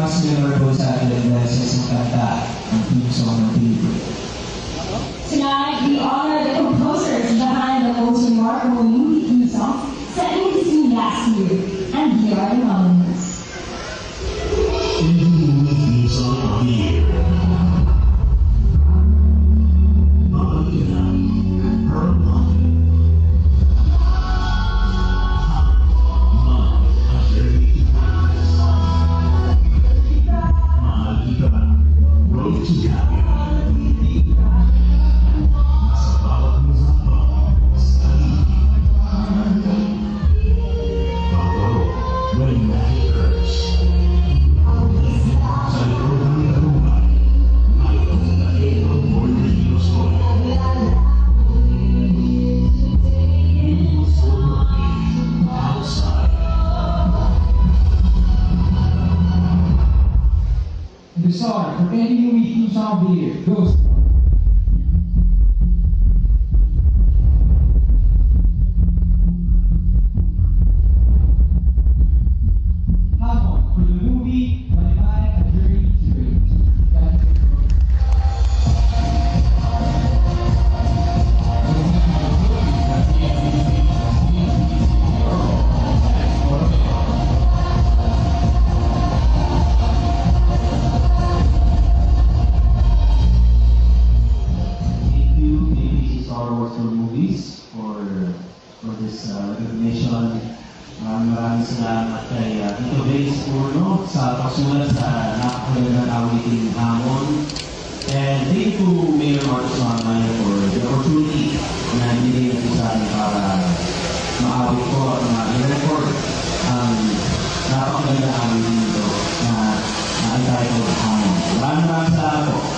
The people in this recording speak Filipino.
mas memorable sa atin dahil sa isang kanta ang theme song ng Pilipino. Tonight, we honor the composers behind the most remarkable movie theme song set in Disney last year, and here are the nominees. Indie Movie Theme Song of the Year. Mapagkinang Pearl Mountain. Mom at Jeremy. Mahal Kita, Road to Gabia. Nasa bawat musapa sa paligid. Pagoro, When Magic Hurts. Sa likod ng daruhan, ay pagdali ang Border Ilusoy. Outside. The song for any movie theme song of the year goes to Hamon for the movie Bye-Bye A Journey to Dreams. Thank you, ABC Star Wars for Movies for this recognition. Maraming salamat kay Tito Bates Purno sa pagsulat sa napakagandang awiting hamon. And thank you to Mayor Marcos Mamay for the opportunity na binigay niyo sa amin para maawit ko at ma-record ang napakagandang awiting ito na entitled Hamon. Maraming salamat po.